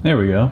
There we go.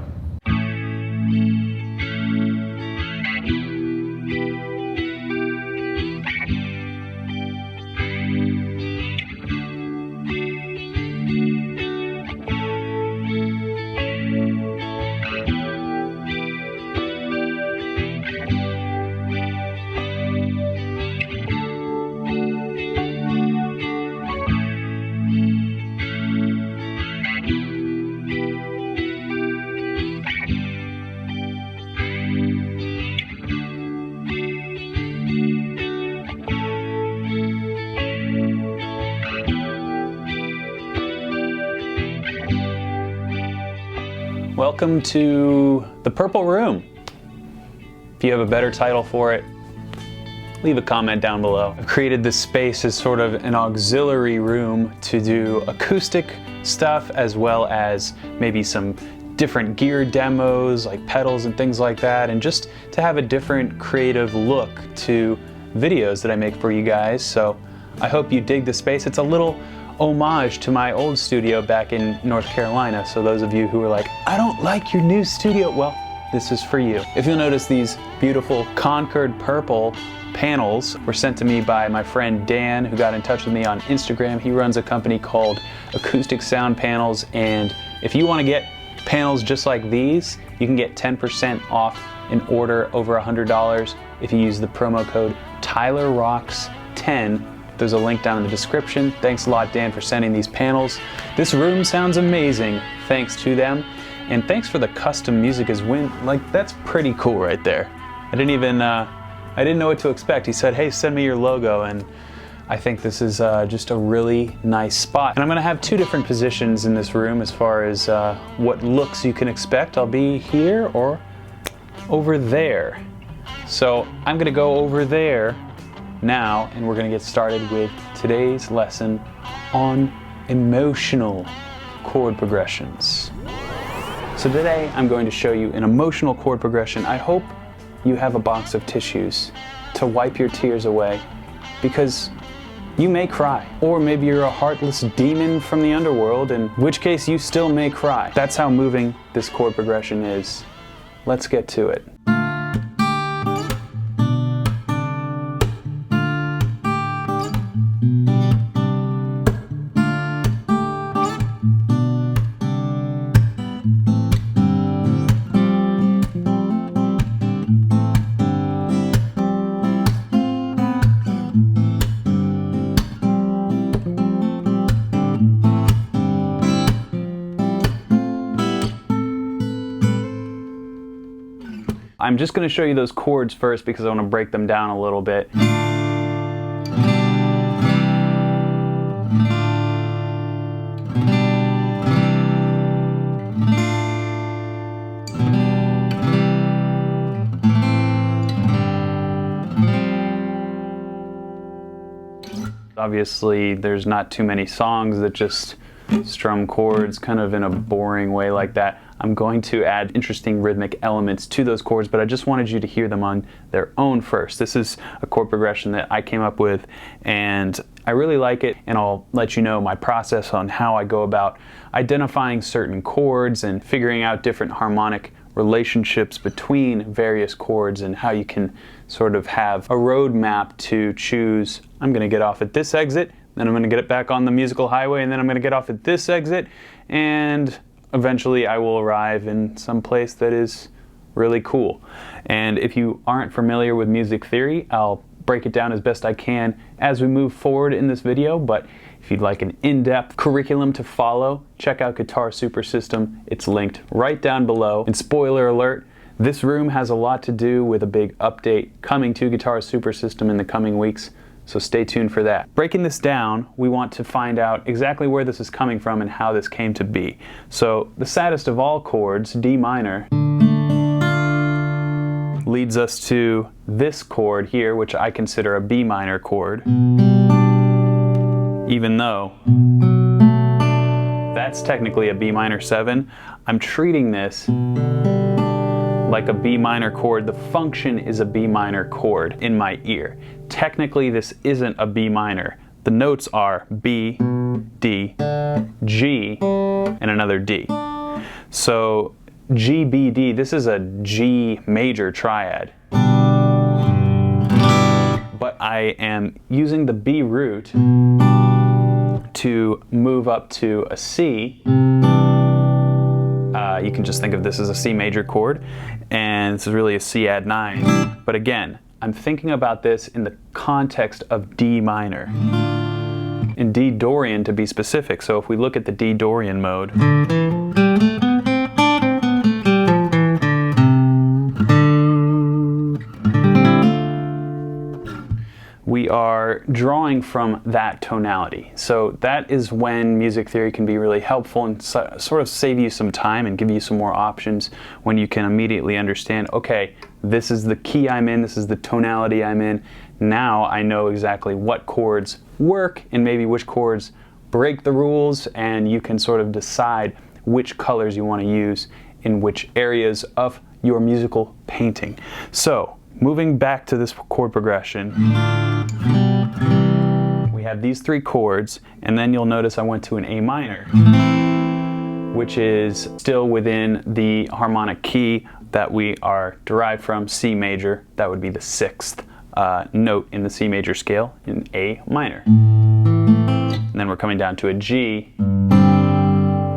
Welcome to the Purple Room. If you have a better title for it, leave a comment down below. I've created this space as sort of an auxiliary room to do acoustic stuff, as well as maybe some different gear demos like pedals and things like that, and just to have a different creative look to videos that I make for you guys. So I hope you dig the space. It's a little homage to my old studio back in North Carolina. So those of you who are like, I don't like your new studio, well, this is for you. If you'll notice, these beautiful Concord purple panels were sent to me by my friend Dan, who got in touch with me on Instagram. He runs a company called Acoustic Sound Panels, and if you want to get panels just like these, you can get 10% off an order over $100 if you use the promo code TylerRocks10. There's a link down in the description. Thanks a lot, Dan, for sending these panels. This room sounds amazing thanks to them. And thanks for the custom music as well. Like, that's pretty cool right there. I didn't know what to expect. He said, hey, send me your logo. And I think this is just a really nice spot. And I'm gonna have two different positions in this room as far as what looks you can expect. I'll be here or over there. So I'm gonna go over there now, and we're going to get started with today's lesson on emotional chord progressions. So today I'm going to show you an emotional chord progression. I hope you have a box of tissues to wipe your tears away, because you may cry. Or maybe you're a heartless demon from the underworld, in which case you still may cry. That's how moving this chord progression is. Let's get to it. I'm just going to show you those chords first because I want to break them down a little bit. Obviously, there's not too many songs that just strum chords kind of in a boring way like that. I'm going to add interesting rhythmic elements to those chords, but I just wanted you to hear them on their own first. This is a chord progression that I came up with, and I really like it, and I'll let you know my process on how I go about identifying certain chords and figuring out different harmonic relationships between various chords, and how you can sort of have a roadmap to choose, I'm going to get off at this exit, then I'm going to get it back on the musical highway, and then I'm going to get off at this exit, and eventually I will arrive in some place that is really cool. And if you aren't familiar with music theory, I'll break it down as best I can as we move forward in this video, but if you'd like an in-depth curriculum to follow, check out Guitar Super System. It's linked right down below. And spoiler alert, this room has a lot to do with a big update coming to Guitar Super System in the coming weeks, so stay tuned for that. Breaking this down, we want to find out exactly where this is coming from and how this came to be. So the saddest of all chords, D minor, leads us to this chord here, which I consider a B minor chord, even though that's technically a B minor 7. I'm treating this like a B minor chord. The function is a B minor chord in my ear. Technically, this isn't a B minor. The notes are B, D, G, and another D. So G, B, D. This is a G major triad. But I am using the B root to move up to a C. You can just think of this as a C major chord, and this is really a C add 9. But again, I'm thinking about this in the context of D minor. In D Dorian to be specific, so if we look at the D Dorian mode, we are drawing from that tonality. So that is when music theory can be really helpful and sort of save you some time and give you some more options when you can immediately understand, okay, this is the key I'm in, this is the tonality I'm in. Now I know exactly what chords work and maybe which chords break the rules, and you can sort of decide which colors you want to use in which areas of your musical painting. So, moving back to this chord progression, we have these 3 chords, and then you'll notice I went to an A minor, which is still within the harmonic key that we are derived from, C major. That would be the 6th note in the C major scale in A minor. And then we're coming down to a G,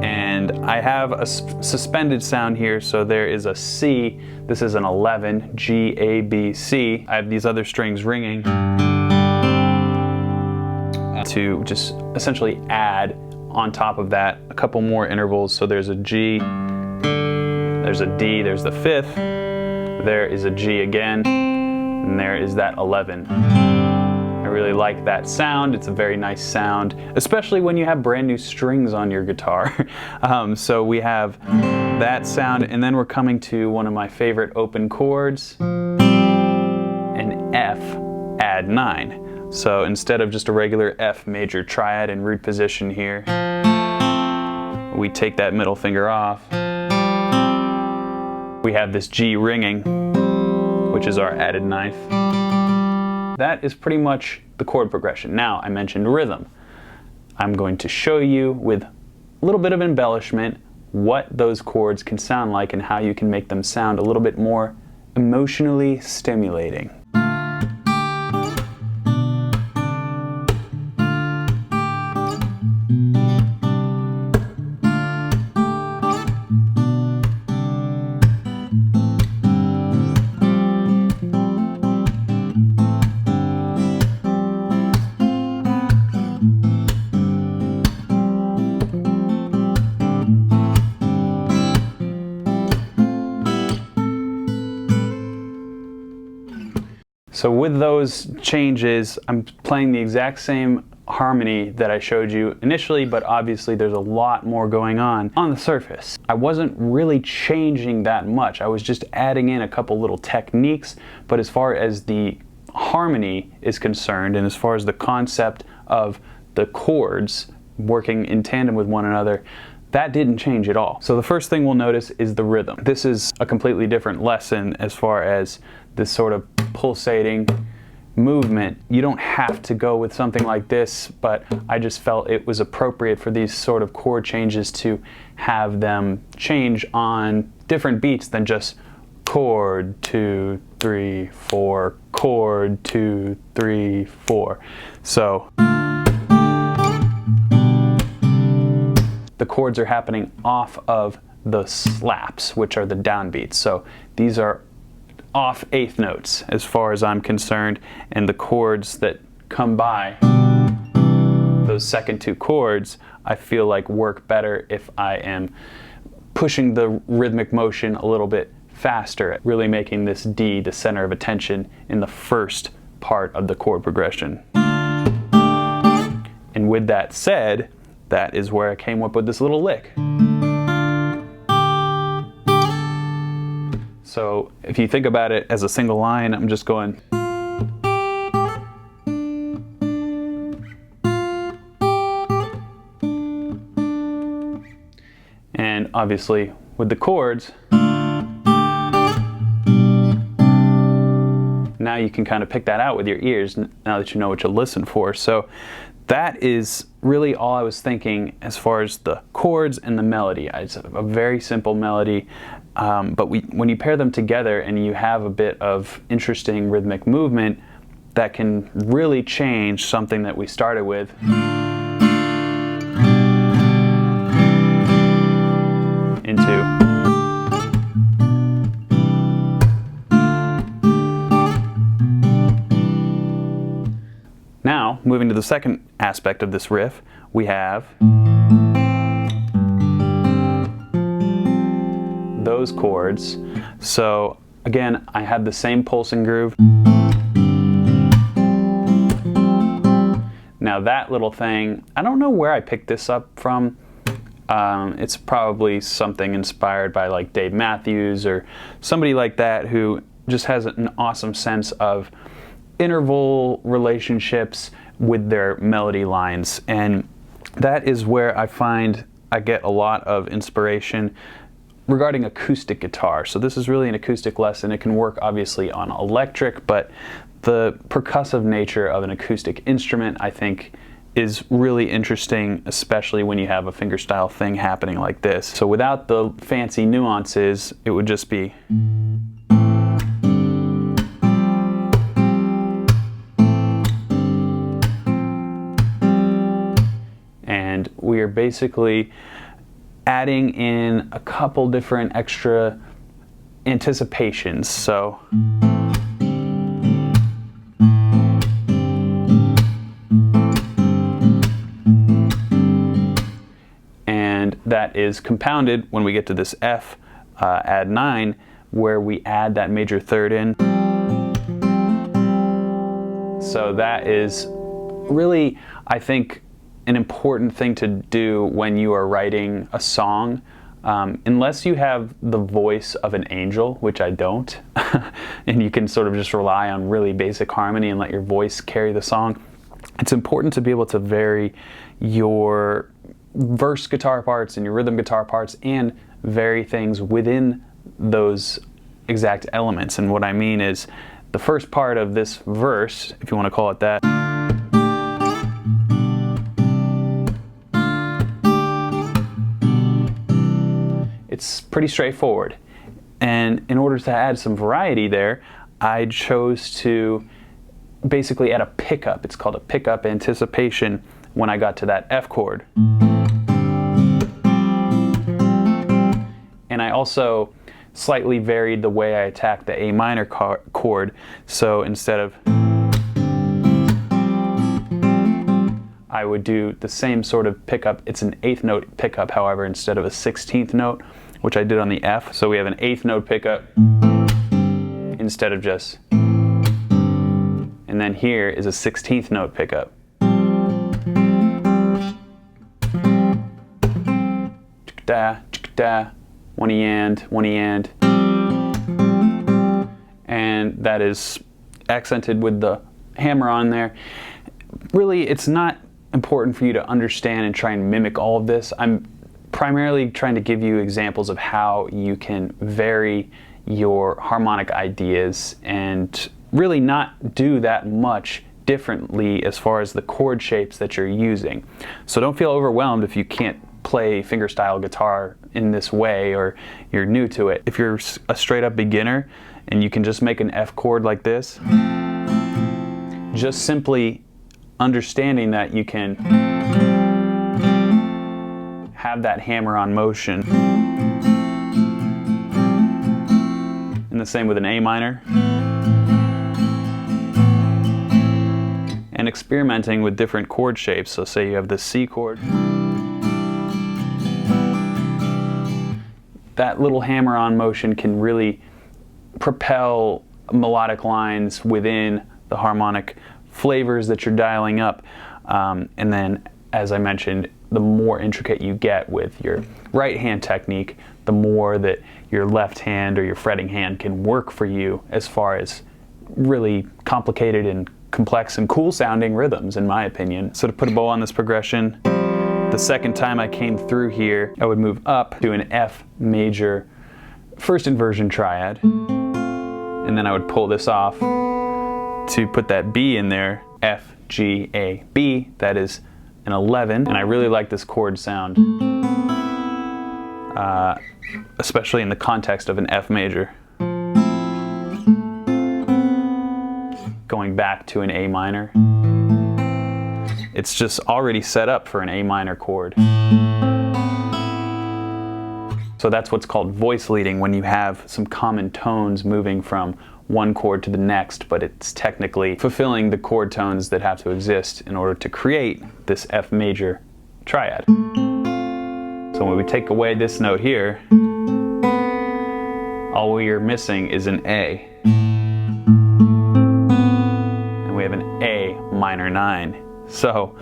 and I have a suspended sound here, so there is a C. This is an 11, G, A, B, C. I have these other strings ringing to just essentially add on top of that a couple more intervals. So there's a G, there's a D, there's the 5th, there is a G again, and there is that 11. I really like that sound. It's a very nice sound, especially when you have brand new strings on your guitar. So we have that sound, and then we're coming to one of my favorite open chords, an F add 9. So instead of just a regular F major triad in root position here, we take that middle finger off. We have this G ringing, which is our added 9th. That is pretty much the chord progression. Now, I mentioned rhythm. I'm going to show you with a little bit of embellishment what those chords can sound like and how you can make them sound a little bit more emotionally stimulating. So with those changes, I'm playing the exact same harmony that I showed you initially, but obviously there's a lot more going on the surface. I wasn't really changing that much. I was just adding in a couple little techniques, but as far as the harmony is concerned, and as far as the concept of the chords working in tandem with one another, that didn't change at all. So the first thing we'll notice is the rhythm. This is a completely different lesson as far as this sort of pulsating movement. You don't have to go with something like this, but I just felt it was appropriate for these sort of chord changes to have them change on different beats than just chord 2 3 4, chord 2 3 4. So the chords are happening off of the slaps, which are the downbeats. So these are off 8th notes as far as I'm concerned, and the chords that come by those second 2 chords I feel like work better if I am pushing the rhythmic motion a little bit faster, really making this D the center of attention in the first part of the chord progression. And with that said, that is where I came up with this little lick. So if you think about it as a single line, I'm just going. And obviously with the chords, now you can kind of pick that out with your ears now that you know what to listen for. So that is really all I was thinking as far as the chords and the melody. It's a very simple melody, but when you pair them together and you have a bit of interesting rhythmic movement, that can really change something that we started with into. Now, moving to the second aspect of this riff, we have those chords. So again, I have the same pulsing groove. Now that little thing, I don't know where I picked this up from. It's probably something inspired by like Dave Matthews or somebody like that who just has an awesome sense of interval relationships with their melody lines, and that is where I find I get a lot of inspiration regarding acoustic guitar. So this is really an acoustic lesson. It can work obviously on electric, but the percussive nature of an acoustic instrument, I think, is really interesting, especially when you have a fingerstyle thing happening like this. So without the fancy nuances, it would just be. And we are basically adding in a couple different extra anticipations. So and that is compounded when we get to this F add 9, where we add that major third in. So that is really, I think, an important thing to do when you are writing a song. Unless you have the voice of an angel, which I don't, and you can sort of just rely on really basic harmony and let your voice carry the song, it's important to be able to vary your verse guitar parts and your rhythm guitar parts and vary things within those exact elements. And what I mean is the first part of this verse, if you want to call it that, it's pretty straightforward. And in order to add some variety there, I chose to basically add a pickup. It's called a pickup anticipation when I got to that F chord. And I also slightly varied the way I attacked the A minor chord. So instead of, I would do the same sort of pickup. It's an 8th note pickup, however, instead of a 16th note, which I did on the F. So we have an 8th note pickup instead of just, and then here is a 16th note pickup. Da, da, one and, and that is accented with the hammer on there. Really, it's not important for you to understand and try and mimic all of this. I'm primarily trying to give you examples of how you can vary your harmonic ideas and really not do that much differently as far as the chord shapes that you're using. So don't feel overwhelmed if you can't play fingerstyle guitar in this way or you're new to it. If you're a straight up beginner and you can just make an F chord like this, just simply understanding that you can have that hammer on motion. And the same with an A minor. And experimenting with different chord shapes. So say you have the C chord. That little hammer on motion can really propel melodic lines within the harmonic flavors that you're dialing up. And then, as I mentioned, the more intricate you get with your right hand technique, the more that your left hand or your fretting hand can work for you as far as really complicated and complex and cool sounding rhythms, in my opinion. So to put a bow on this progression, the second time I came through here, I would move up to an F major first inversion triad, and then I would pull this off to put that B in there, F, G, A, B. That is an 11, and I really like this chord sound, especially in the context of an F major. Going back to an A minor. It's just already set up for an A minor chord. So that's what's called voice leading, when you have some common tones moving from one chord to the next, but it's technically fulfilling the chord tones that have to exist in order to create this F major triad. So when we take away this note here, all we are missing is an A. And we have an A minor 9. So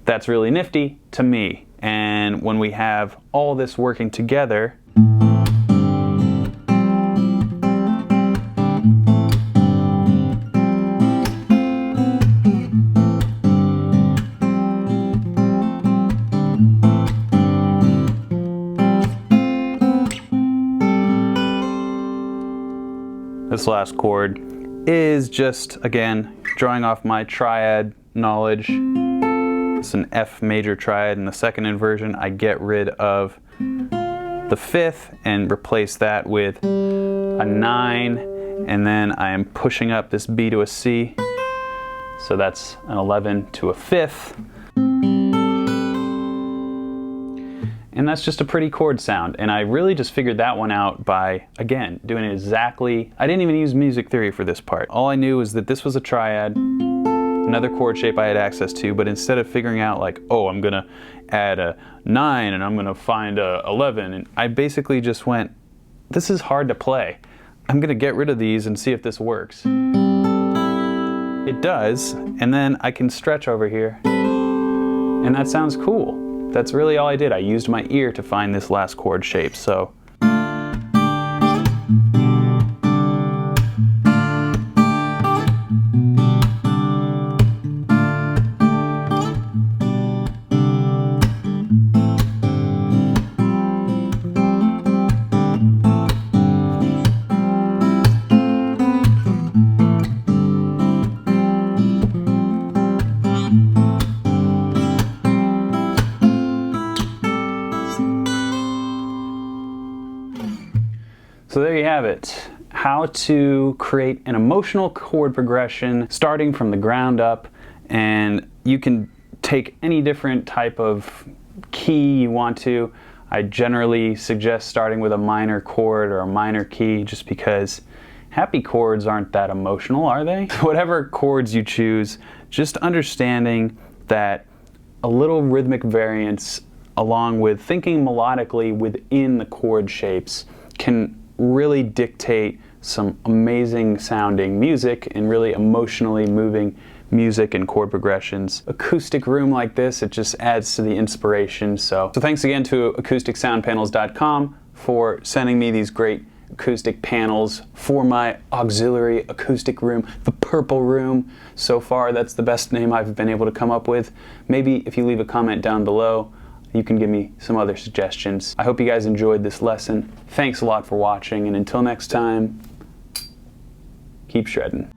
that's really nifty to me. And when we have all this working together, this last chord is just, again, drawing off my triad knowledge. It's an F major triad in the second inversion. I get rid of the fifth and replace that with a 9, and then I am pushing up this B to a C. So that's an 11 to a fifth. And that's just a pretty chord sound. And I really just figured that one out by, again, doing it exactly. I didn't even use music theory for this part. All I knew was that this was a triad, another chord shape I had access to, but instead of figuring out like, oh, I'm gonna add a 9 and I'm gonna find a 11, and I basically just went, this is hard to play. I'm gonna get rid of these and see if this works. It does, and then I can stretch over here, and that sounds cool. That's really all I did. I used my ear to find this last chord shape, so. So there you have it, how to create an emotional chord progression starting from the ground up, and you can take any different type of key you want to. I generally suggest starting with a minor chord or a minor key, just because happy chords aren't that emotional, are they? Whatever chords you choose, just understanding that a little rhythmic variance along with thinking melodically within the chord shapes can really dictate some amazing sounding music and really emotionally moving music and chord progressions. Acoustic room like this, it just adds to the inspiration. So thanks again to acousticsoundpanels.com for sending me these great acoustic panels for my auxiliary acoustic room, the Purple Room. So far, that's the best name I've been able to come up with. Maybe if you leave a comment down below, you can give me some other suggestions. I hope you guys enjoyed this lesson. Thanks a lot for watching, and until next time, keep shredding.